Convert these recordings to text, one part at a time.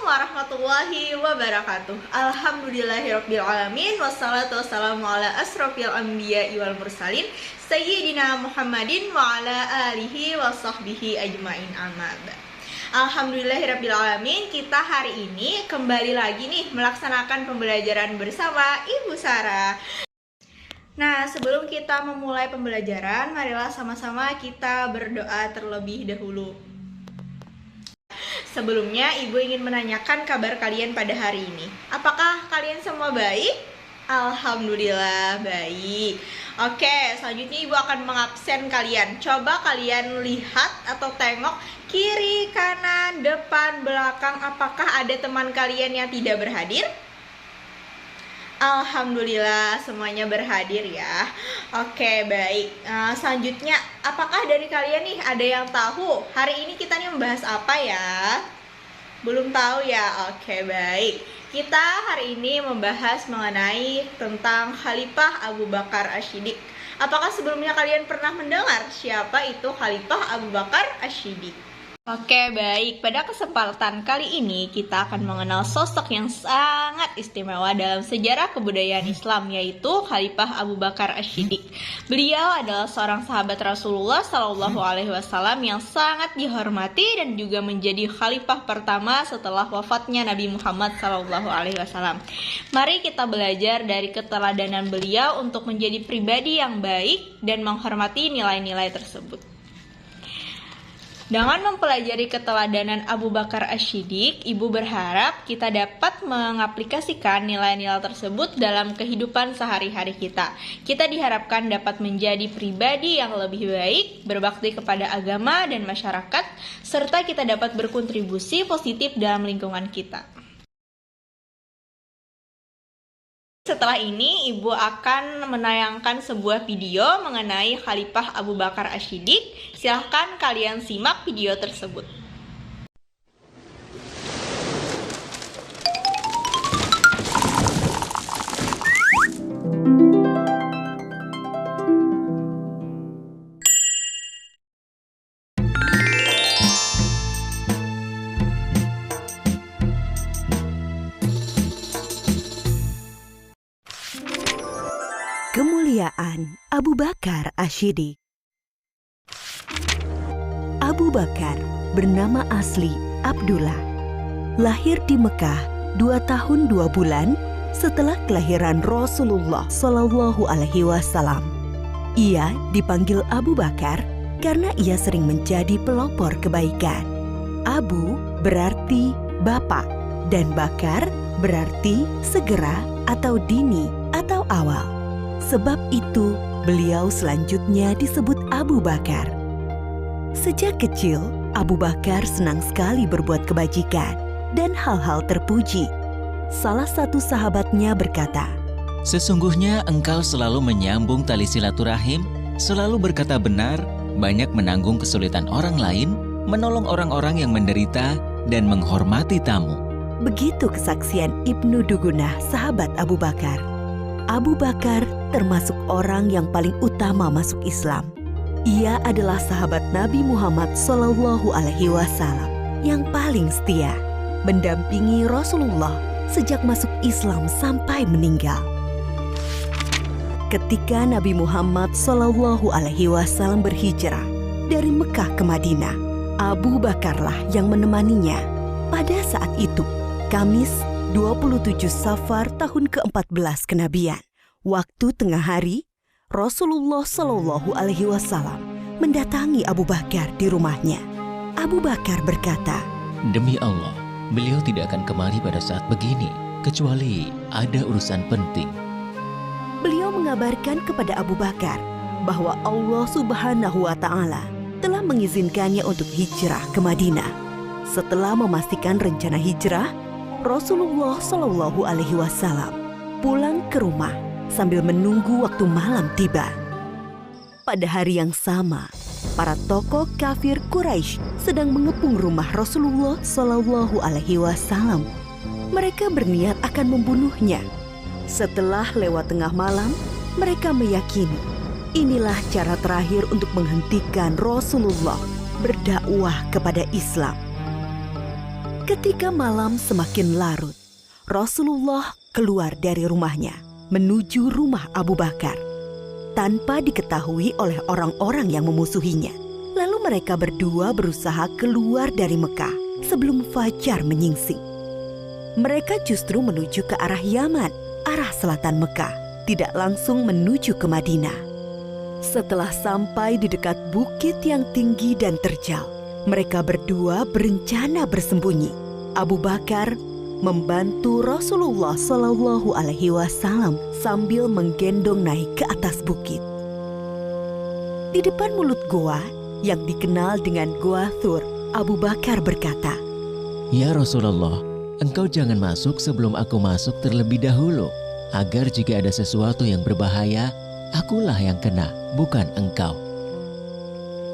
warahmatullahi wabarakatuh. Alhamdulillahirrabbilalamin. Wassalatu wassalamu ala asrofil anbiya'i wal mursalin Sayyidina Muhammadin wa ala alihi wa sahbihi ajmain amma ba'd. Alhamdulillahirrabbilalamin. Kita hari ini kembali lagi nih melaksanakan pembelajaran bersama Ibu Sarah. Nah, sebelum kita memulai pembelajaran, marilah sama-sama kita berdoa terlebih dahulu. Sebelumnya, Ibu ingin menanyakan kabar kalian pada hari ini. Apakah kalian semua baik? Alhamdulillah baik. Oke, selanjutnya Ibu akan mengabsen kalian. Coba kalian lihat atau tengok kiri, kanan, depan, belakang. Apakah ada teman kalian yang tidak berhadir? Alhamdulillah semuanya berhadir ya. Oke, baik. Selanjutnya, apakah dari kalian nih ada yang tahu hari ini kita nih membahas apa ya? Belum tahu ya? Oke, baik. Kita hari ini membahas mengenai tentang Khalifah Abu Bakar Asy-Syiddiq. Apakah sebelumnya kalian pernah mendengar siapa itu Khalifah Abu Bakar Asy-Syiddiq? Oke, baik. Pada kesempatan kali ini kita akan mengenal sosok yang sangat istimewa dalam sejarah kebudayaan Islam, yaitu Khalifah Abu Bakar Asy-Syiddiq. Beliau adalah seorang sahabat Rasulullah Shallallahu Alaihi Wasallam yang sangat dihormati dan juga menjadi khalifah pertama setelah wafatnya Nabi Muhammad Shallallahu Alaihi Wasallam. Mari kita belajar dari keteladanan beliau untuk menjadi pribadi yang baik dan menghormati nilai-nilai tersebut. Dengan mempelajari keteladanan Abu Bakar Asy-Syiddiq, Ibu berharap kita dapat mengaplikasikan nilai-nilai tersebut dalam kehidupan sehari-hari kita. Kita diharapkan dapat menjadi pribadi yang lebih baik, berbakti kepada agama dan masyarakat, serta kita dapat berkontribusi positif dalam lingkungan kita. Setelah ini, Ibu akan menayangkan sebuah video mengenai Khalifah Abu Bakar Asy-Syiddiq. Silahkan kalian simak video tersebut. Kemuliaan Abu Bakar Asy-Syiddiq. Abu Bakar bernama asli Abdullah. Lahir di Mekah 2 tahun 2 bulan setelah kelahiran Rasulullah Shallallahu Alaihi Wasallam. Ia dipanggil Abu Bakar karena ia sering menjadi pelopor kebaikan. Abu berarti bapak dan Bakar berarti segera atau dini atau awal. Sebab itu, beliau selanjutnya disebut Abu Bakar. Sejak kecil, Abu Bakar senang sekali berbuat kebajikan dan hal-hal terpuji. Salah satu sahabatnya berkata, "Sesungguhnya engkau selalu menyambung tali silaturahim, selalu berkata benar, banyak menanggung kesulitan orang lain, menolong orang-orang yang menderita, dan menghormati tamu." Begitu kesaksian Ibnu Dugunah, sahabat Abu Bakar. Abu Bakar termasuk orang yang paling utama masuk Islam. Ia adalah sahabat Nabi Muhammad Shallallahu Alaihi Wasallam yang paling setia, mendampingi Rasulullah sejak masuk Islam sampai meninggal. Ketika Nabi Muhammad Shallallahu Alaihi Wasallam berhijrah dari Mekah ke Madinah, Abu Bakarlah yang menemaninya. Pada saat itu, Kamis 27 Safar tahun ke-14 kenabian, waktu tengah hari, Rasulullah Shallallahu Alaihi Wasallam mendatangi Abu Bakar di rumahnya. Abu Bakar berkata, "Demi Allah, beliau tidak akan kemari pada saat begini, kecuali ada urusan penting." Beliau mengabarkan kepada Abu Bakar bahwa Allah Subhanahu wa Ta'ala telah mengizinkannya untuk hijrah ke Madinah. Setelah memastikan rencana hijrah, Rasulullah Shallallahu Alaihi Wasallam pulang ke rumah sambil menunggu waktu malam tiba. Pada hari yang sama, para tokoh kafir Quraisy sedang mengepung rumah Rasulullah Shallallahu Alaihi Wasallam. Mereka berniat akan membunuhnya. Setelah lewat tengah malam, mereka meyakini inilah cara terakhir untuk menghentikan Rasulullah berdakwah kepada Islam. Ketika malam semakin larut, Rasulullah keluar dari rumahnya menuju rumah Abu Bakar tanpa diketahui oleh orang-orang yang memusuhinya. Lalu mereka berdua berusaha keluar dari Mekah sebelum fajar menyingsing. Mereka justru menuju ke arah Yaman, arah selatan Mekah, tidak langsung menuju ke Madinah. Setelah sampai di dekat bukit yang tinggi dan terjal, mereka berdua berencana bersembunyi. Abu Bakar membantu Rasulullah Shallallahu Alaihi Wasallam sambil menggendong naik ke atas bukit. Di depan mulut goa yang dikenal dengan Goa Thur, Abu Bakar berkata, Ya Rasulullah, engkau jangan masuk sebelum aku masuk terlebih dahulu, agar jika ada sesuatu yang berbahaya, akulah yang kena, bukan engkau.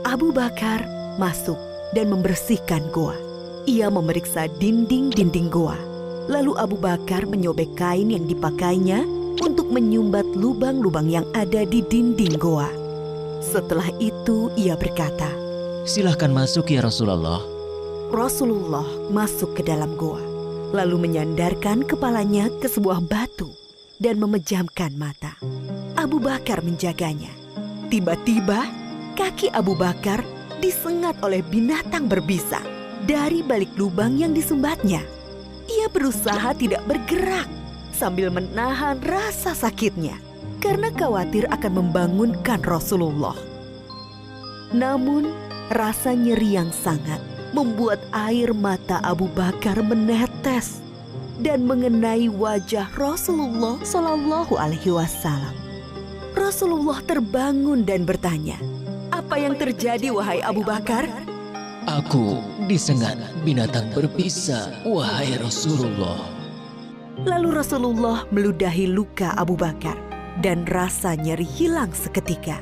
Abu Bakar masuk dan membersihkan goa. Ia memeriksa dinding-dinding goa. Lalu Abu Bakar menyobek kain yang dipakainya untuk menyumbat lubang-lubang yang ada di dinding goa. Setelah itu ia berkata, Silahkan masuk ya Rasulullah. Rasulullah masuk ke dalam goa, lalu menyandarkan kepalanya ke sebuah batu dan memejamkan mata. Abu Bakar menjaganya. Tiba-tiba kaki Abu Bakar disengat oleh binatang berbisa dari balik lubang yang disumbatnya. Ia berusaha tidak bergerak sambil menahan rasa sakitnya karena khawatir akan membangunkan Rasulullah. Namun rasa nyeri yang sangat membuat air mata Abu Bakar menetes dan mengenai wajah Rasulullah Shallallahu Alaihi Wasallam. Rasulullah terbangun dan bertanya, "Apa yang terjadi, wahai Abu Bakar?" Aku disengat binatang berbisa, wahai Rasulullah. Lalu Rasulullah meludahi luka Abu Bakar dan rasa nyeri hilang seketika.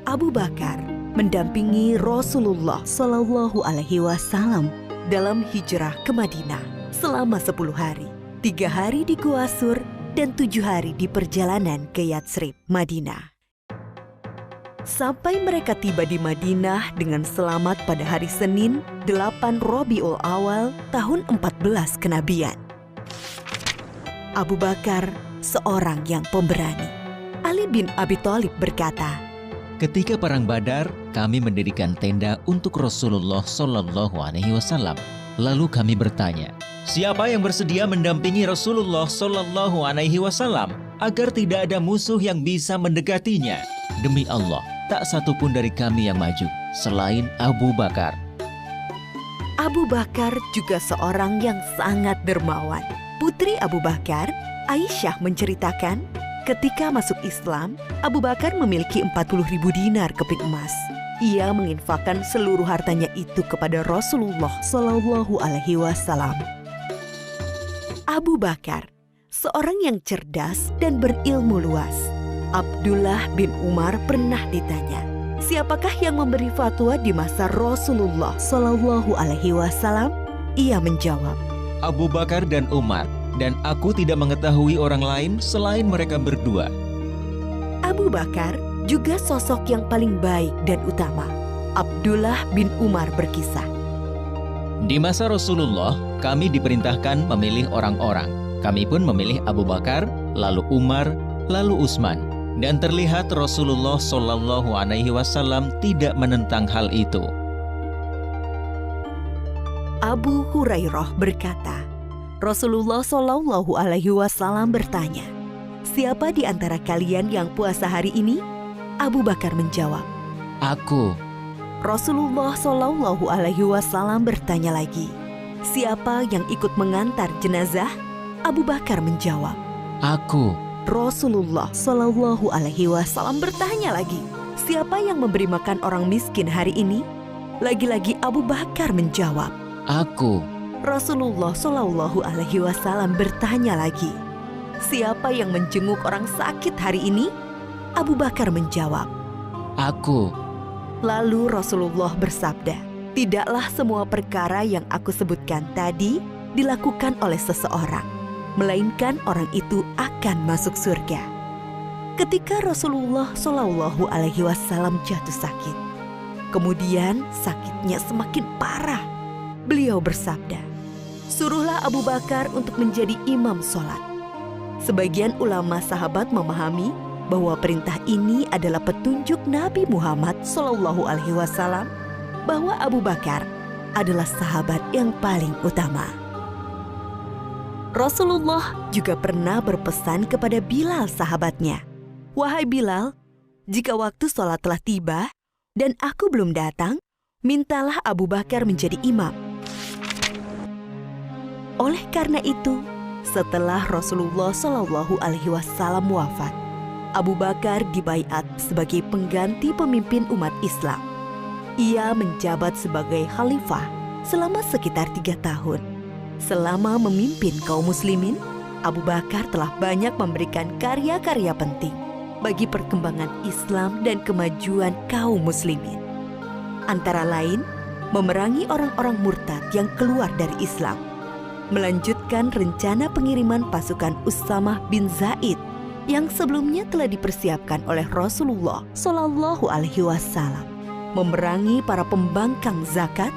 Abu Bakar mendampingi Rasulullah Shallallahu Alaihi Wasallam dalam hijrah ke Madinah selama 10 hari, 3 hari di Gua Sur dan 7 hari di perjalanan ke Yatsrib, Madinah. Sampai mereka tiba di Madinah dengan selamat pada hari Senin 8 Rabiul Awal tahun 14 kenabian. Abu Bakar seorang yang pemberani. Ali bin Abi Thalib berkata, Ketika perang Badar, kami mendirikan tenda untuk Rasulullah Shallallahu Alaihi Wasallam. Lalu kami bertanya, siapa yang bersedia mendampingi Rasulullah Shallallahu Alaihi Wasallam agar tidak ada musuh yang bisa mendekatinya? Demi Allah, tak satu pun dari kami yang maju selain Abu Bakar. Abu Bakar juga seorang yang sangat dermawan. Putri Abu Bakar, Aisyah menceritakan, ketika masuk Islam, Abu Bakar memiliki 40.000 dinar keping emas. Ia menginfakkan seluruh hartanya itu kepada Rasulullah Shallallahu Alaihi Wasallam. Abu Bakar, seorang yang cerdas dan berilmu luas. Abdullah bin Umar pernah ditanya, siapakah yang memberi fatwa di masa Rasulullah Shallallahu Alaihi Wasallam? Ia menjawab, Abu Bakar dan Umar, dan aku tidak mengetahui orang lain selain mereka berdua. Abu Bakar juga sosok yang paling baik dan utama. Abdullah bin Umar berkisah, Di masa Rasulullah, kami diperintahkan memilih orang-orang. Kami pun memilih Abu Bakar, lalu Umar, lalu Utsman. Dan terlihat Rasulullah Shallallahu Alaihi Wasallam tidak menentang hal itu. Abu Hurairah berkata, Rasulullah Shallallahu Alaihi Wasallam bertanya, siapa di antara kalian yang puasa hari ini? Abu Bakar menjawab, Aku. Rasulullah Shallallahu Alaihi Wasallam bertanya lagi, siapa yang ikut mengantar jenazah? Abu Bakar menjawab, Aku. Rasulullah Shallallahu Alaihi Wasallam bertanya lagi, siapa yang memberi makan orang miskin hari ini? Lagi-lagi Abu Bakar menjawab, Aku. Rasulullah Shallallahu Alaihi Wasallam bertanya lagi, siapa yang menjenguk orang sakit hari ini? Abu Bakar menjawab, Aku. Lalu Rasulullah bersabda, tidaklah semua perkara yang aku sebutkan tadi dilakukan oleh seseorang, melainkan orang itu akan masuk surga. Ketika Rasulullah Shallallahu Alaihi Wasallam jatuh sakit, kemudian sakitnya semakin parah, beliau bersabda, suruhlah Abu Bakar untuk menjadi imam sholat. Sebagian ulama sahabat memahami bahwa perintah ini adalah petunjuk Nabi Muhammad SAW bahwa Abu Bakar adalah sahabat yang paling utama. Rasulullah juga pernah berpesan kepada Bilal sahabatnya, "Wahai Bilal, jika waktu sholat telah tiba dan aku belum datang, mintalah Abu Bakar menjadi imam." Oleh karena itu, setelah Rasulullah SAW wafat, Abu Bakar dibaiat sebagai pengganti pemimpin umat Islam. Ia menjabat sebagai khalifah selama sekitar 3 tahun. Selama memimpin kaum muslimin, Abu Bakar telah banyak memberikan karya-karya penting bagi perkembangan Islam dan kemajuan kaum muslimin. Antara lain, memerangi orang-orang murtad yang keluar dari Islam, melanjutkan rencana pengiriman pasukan Usamah bin Zaid yang sebelumnya telah dipersiapkan oleh Rasulullah SAW, memerangi para pembangkang zakat,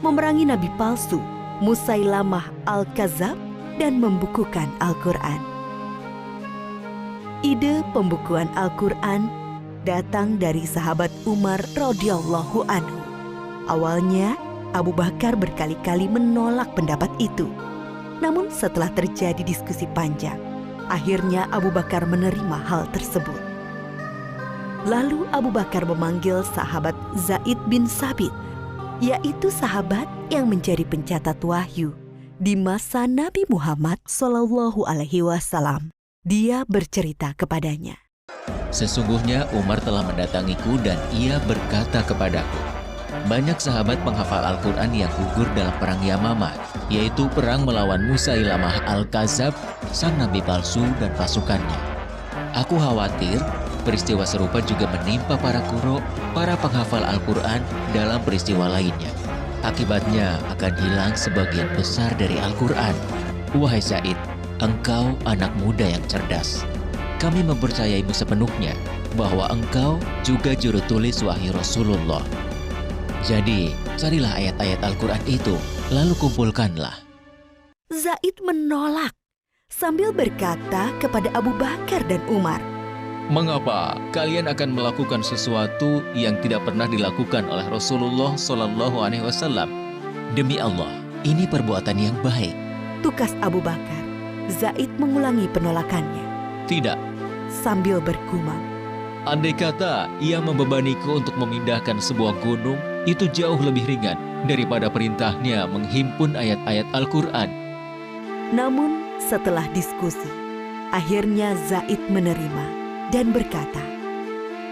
memerangi nabi palsu Musailamah al-Kadzab, dan membukukan Al-Quran. Ide pembukuan Al-Quran datang dari sahabat Umar radhiyallahu anhu. Awalnya, Abu Bakar berkali-kali menolak pendapat itu. Namun setelah terjadi diskusi panjang, akhirnya Abu Bakar menerima hal tersebut. Lalu Abu Bakar memanggil sahabat Zaid bin Sabit, yaitu sahabat yang menjadi pencatat wahyu di masa Nabi Muhammad SAW. Dia bercerita kepadanya, Sesungguhnya Umar telah mendatangiku dan ia berkata kepadaku, banyak sahabat penghafal Al-Quran yang gugur dalam perang Yamamah, yaitu perang melawan Musailamah al-Kadzab, sang nabi palsu dan pasukannya. Aku khawatir peristiwa serupa juga menimpa para qurra, para penghafal Al-Quran dalam peristiwa lainnya. Akibatnya akan hilang sebagian besar dari Al-Quran. Wahai Zaid, engkau anak muda yang cerdas. Kami mempercayaimu sepenuhnya bahwa engkau juga juru tulis wahyu Rasulullah. Jadi, carilah ayat-ayat Al-Quran itu, lalu kumpulkanlah. Zaid menolak sambil berkata kepada Abu Bakar dan Umar, Mengapa kalian akan melakukan sesuatu yang tidak pernah dilakukan oleh Rasulullah SAW? Demi Allah, ini perbuatan yang baik. tukas Abu Bakar. Zaid mengulangi penolakannya Tidak, sambil bergumam, andai kata ia membebaniku untuk memindahkan sebuah gunung, itu jauh lebih ringan daripada perintahnya menghimpun ayat-ayat Al-Quran. Namun setelah diskusi, akhirnya Zaid menerima dan berkata,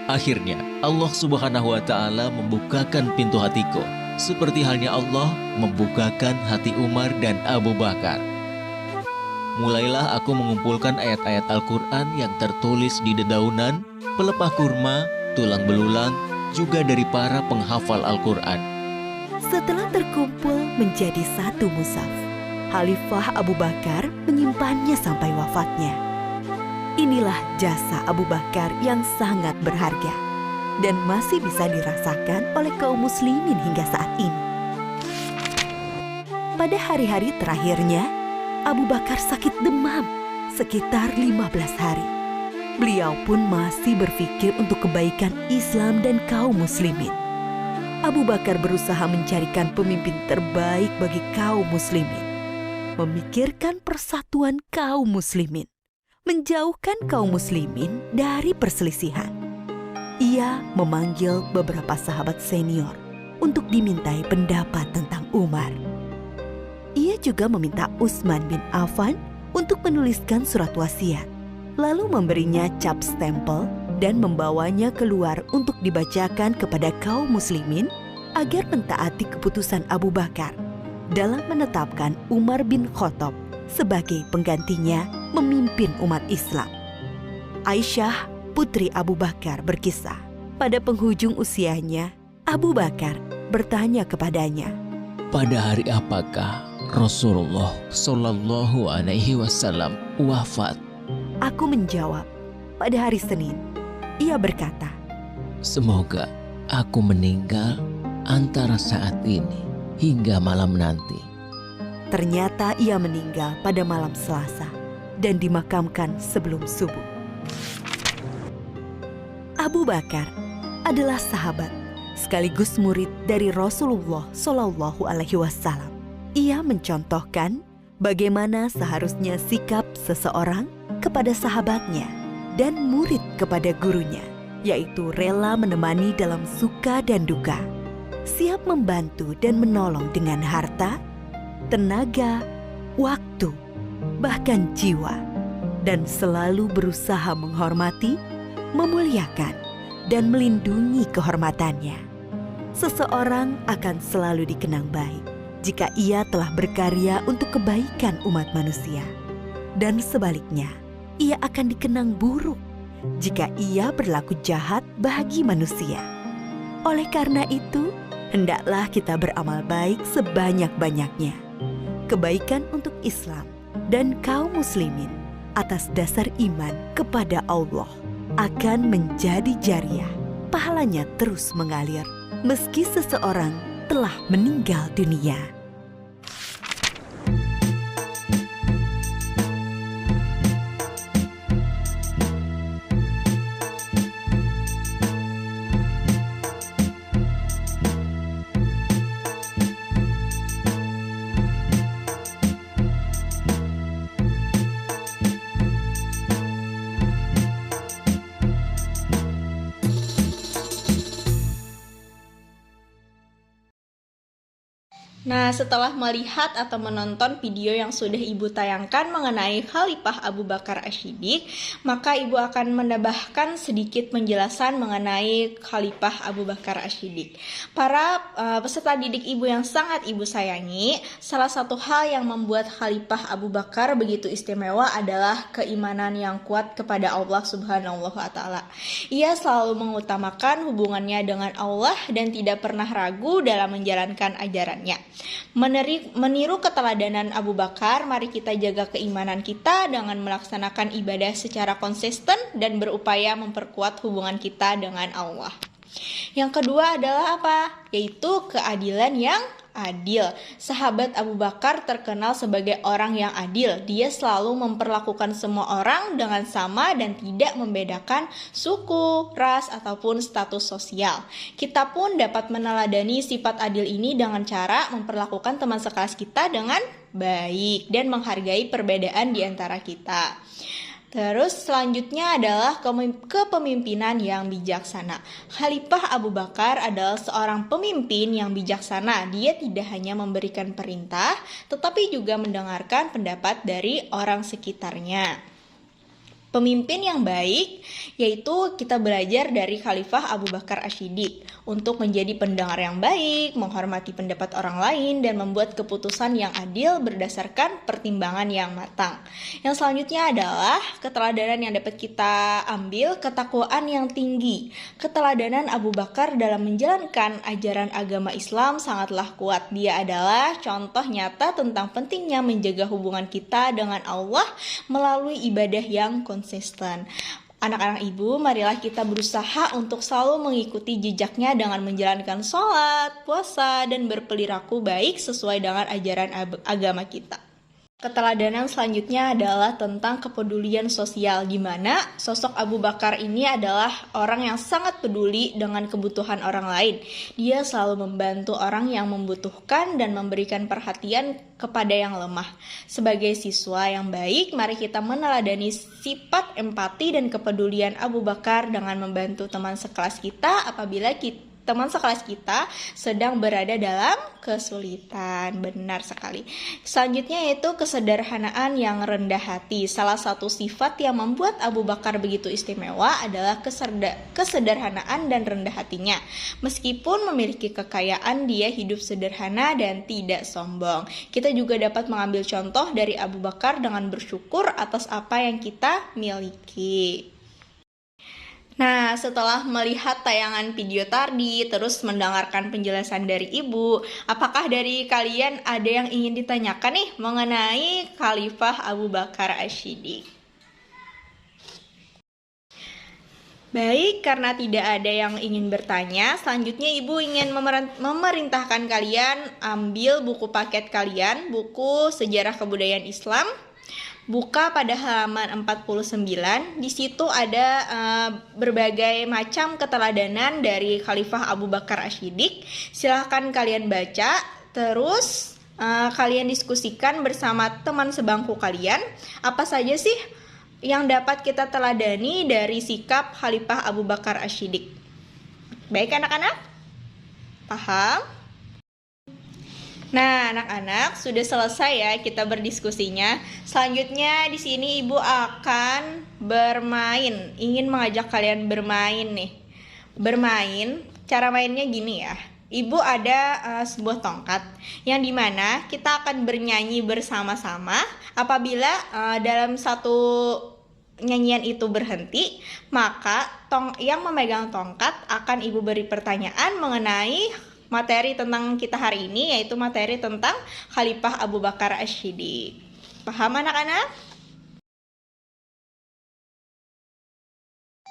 Akhirnya Allah Subhanahu wa Ta'ala membukakan pintu hatiku, seperti halnya Allah membukakan hati Umar dan Abu Bakar. Mulailah aku mengumpulkan ayat-ayat Al-Quran yang tertulis di dedaunan, pelepah kurma, tulang belulang, juga dari para penghafal Al-Quran. Setelah terkumpul menjadi satu mushaf, Khalifah Abu Bakar menyimpannya sampai wafatnya. Inilah jasa Abu Bakar yang sangat berharga dan masih bisa dirasakan oleh kaum muslimin hingga saat ini. Pada hari-hari terakhirnya, Abu Bakar sakit demam sekitar 15 hari. Beliau pun masih berpikir untuk kebaikan Islam dan kaum muslimin. Abu Bakar berusaha mencarikan pemimpin terbaik bagi kaum muslimin, memikirkan persatuan kaum muslimin, menjauhkan kaum muslimin dari perselisihan. Ia memanggil beberapa sahabat senior untuk dimintai pendapat tentang Umar. Ia juga meminta Utsman bin Affan untuk menuliskan surat wasiat, lalu memberinya cap stempel dan membawanya keluar untuk dibacakan kepada kaum muslimin agar mentaati keputusan Abu Bakar dalam menetapkan Umar bin Khattab sebagai penggantinya memimpin umat Islam. Aisyah, putri Abu Bakar, berkisah, pada penghujung usianya, Abu Bakar bertanya kepadanya, Pada hari apakah Rasulullah Shallallahu Alaihi Wasallam wafat? Aku menjawab, pada hari Senin. Ia berkata, Semoga aku meninggal antara saat ini hingga malam nanti. Ternyata ia meninggal pada malam Selasa dan dimakamkan sebelum subuh. Abu Bakar adalah sahabat sekaligus murid dari Rasulullah Shallallahu Alaihi Wasallam. Ia mencontohkan bagaimana seharusnya sikap seseorang kepada sahabatnya dan murid kepada gurunya, yaitu rela menemani dalam suka dan duka, siap membantu dan menolong dengan harta, tenaga, waktu, bahkan jiwa, dan selalu berusaha menghormati, memuliakan, dan melindungi kehormatannya. Seseorang akan selalu dikenang baik jika ia telah berkarya untuk kebaikan umat manusia. Dan sebaliknya, ia akan dikenang buruk jika ia berlaku jahat bagi manusia. Oleh karena itu, hendaklah kita beramal baik sebanyak-banyaknya. Kebaikan untuk Islam dan kaum muslimin atas dasar iman kepada Allah akan menjadi jariah. Pahalanya terus mengalir meski seseorang telah meninggal dunia. Nah, setelah melihat atau menonton video yang sudah Ibu tayangkan mengenai Khalifah Abu Bakar Ash-Shiddiq, maka Ibu akan menambahkan sedikit penjelasan mengenai Khalifah Abu Bakar Ash-Shiddiq. Para peserta didik Ibu yang sangat Ibu sayangi, salah satu hal yang membuat Khalifah Abu Bakar begitu istimewa adalah keimanan yang kuat kepada Allah Subhanahu wa Ta'ala. Ia selalu mengutamakan hubungannya dengan Allah dan tidak pernah ragu dalam menjalankan ajarannya. Meniru keteladanan Abu Bakar, mari kita jaga keimanan kita dengan melaksanakan ibadah secara konsisten dan berupaya memperkuat hubungan kita dengan Allah. Yang kedua adalah apa? Yaitu keadilan yang adil. Sahabat Abu Bakar terkenal sebagai orang yang adil. Dia selalu memperlakukan semua orang dengan sama dan tidak membedakan suku, ras, ataupun status sosial. Kita pun dapat meneladani sifat adil ini dengan cara memperlakukan teman sekelas kita dengan baik dan menghargai perbedaan di antara kita. Terus selanjutnya adalah kepemimpinan yang bijaksana. Khalifah Abu Bakar adalah seorang pemimpin yang bijaksana. Dia tidak hanya memberikan perintah, tetapi juga mendengarkan pendapat dari orang sekitarnya. Pemimpin yang baik, yaitu kita belajar dari Khalifah Abu Bakar Ash-Shiddiq untuk menjadi pendengar yang baik, menghormati pendapat orang lain, dan membuat keputusan yang adil berdasarkan pertimbangan yang matang. Yang selanjutnya adalah keteladanan yang dapat kita ambil, ketakwaan yang tinggi. Keteladanan Abu Bakar dalam menjalankan ajaran agama Islam sangatlah kuat. Dia adalah contoh nyata tentang pentingnya menjaga hubungan kita dengan Allah melalui ibadah yang konsisten. Anak-anak ibu, marilah kita berusaha untuk selalu mengikuti jejaknya dengan menjalankan sholat, puasa, dan berperilaku baik sesuai dengan ajaran agama kita. Keteladanan selanjutnya adalah tentang kepedulian sosial, di mana sosok Abu Bakar ini adalah orang yang sangat peduli dengan kebutuhan orang lain. Dia selalu membantu orang yang membutuhkan dan memberikan perhatian kepada yang lemah. Sebagai siswa yang baik, mari kita meneladani sifat empati dan kepedulian Abu Bakar dengan membantu teman sekelas kita apabila teman sekelas kita sedang berada dalam kesulitan. Benar sekali. Selanjutnya yaitu kesederhanaan yang rendah hati. Salah satu sifat yang membuat Abu Bakar begitu istimewa adalah kesederhanaan dan rendah hatinya. Meskipun memiliki kekayaan, dia hidup sederhana dan tidak sombong. Kita juga dapat mengambil contoh dari Abu Bakar dengan bersyukur atas apa yang kita miliki. Nah, setelah melihat tayangan video tadi, terus mendengarkan penjelasan dari Ibu, apakah dari kalian ada yang ingin ditanyakan nih mengenai Khalifah Abu Bakar Ash-Shiddiq? Baik, karena tidak ada yang ingin bertanya, selanjutnya Ibu ingin memerintahkan kalian ambil buku paket kalian, buku Sejarah Kebudayaan Islam. Buka pada halaman 49. Di situ ada berbagai macam keteladanan dari Khalifah Abu Bakar Asy-Syiddiq. Silahkan kalian baca, terus kalian diskusikan bersama teman sebangku kalian. Apa saja sih yang dapat kita teladani dari sikap Khalifah Abu Bakar Asy-Syiddiq? Baik anak-anak? Paham? Nah, anak-anak, sudah selesai ya kita berdiskusinya. Selanjutnya di sini Ibu akan bermain. Ingin mengajak kalian bermain nih. Bermain, cara mainnya gini ya. Ibu ada sebuah tongkat yang dimana kita akan bernyanyi bersama-sama. Apabila dalam satu nyanyian itu berhenti, maka yang memegang tongkat akan Ibu beri pertanyaan mengenai materi tentang kita hari ini, yaitu materi tentang Khalifah Abu Bakar Asy-Syiddiq. Paham anak-anak?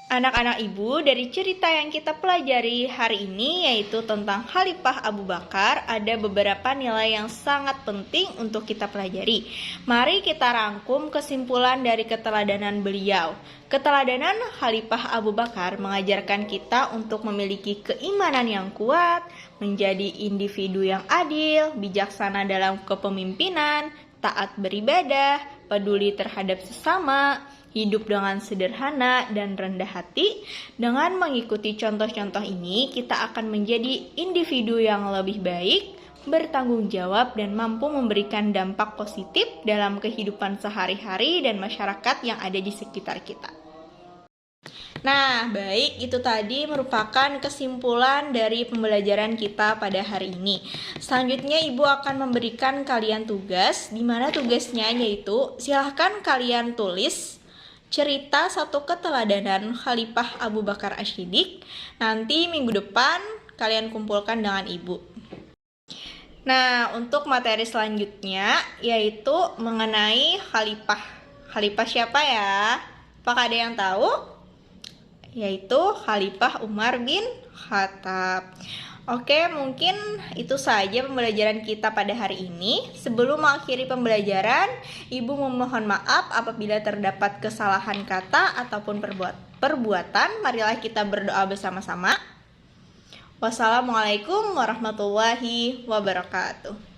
Anak-anak Ibu, dari cerita yang kita pelajari hari ini yaitu tentang Khalifah Abu Bakar, ada beberapa nilai yang sangat penting untuk kita pelajari. Mari kita rangkum kesimpulan dari keteladanan beliau. Keteladanan Khalifah Abu Bakar mengajarkan kita untuk memiliki keimanan yang kuat, menjadi individu yang adil, bijaksana dalam kepemimpinan, taat beribadah, peduli terhadap sesama, hidup dengan sederhana dan rendah hati. Dengan mengikuti contoh-contoh ini, kita akan menjadi individu yang lebih baik, bertanggung jawab, dan mampu memberikan dampak positif dalam kehidupan sehari-hari dan masyarakat yang ada di sekitar kita. Nah, baik, itu tadi merupakan kesimpulan dari pembelajaran kita pada hari ini. Selanjutnya Ibu akan memberikan kalian tugas, di mana tugasnya yaitu silahkan kalian tulis cerita satu keteladanan Khalifah Abu Bakar Asy-Syiddiq. Nanti minggu depan kalian kumpulkan dengan Ibu. Nah, untuk materi selanjutnya yaitu mengenai Khalifah. Khalifah siapa ya? Apakah ada yang tahu? Yaitu Khalifah Umar bin Khattab. Oke, mungkin itu saja pembelajaran kita pada hari ini. Sebelum mengakhiri pembelajaran, Ibu memohon maaf apabila terdapat kesalahan kata ataupun perbuatan. Marilah kita berdoa bersama-sama. Wassalamualaikum warahmatullahi wabarakatuh.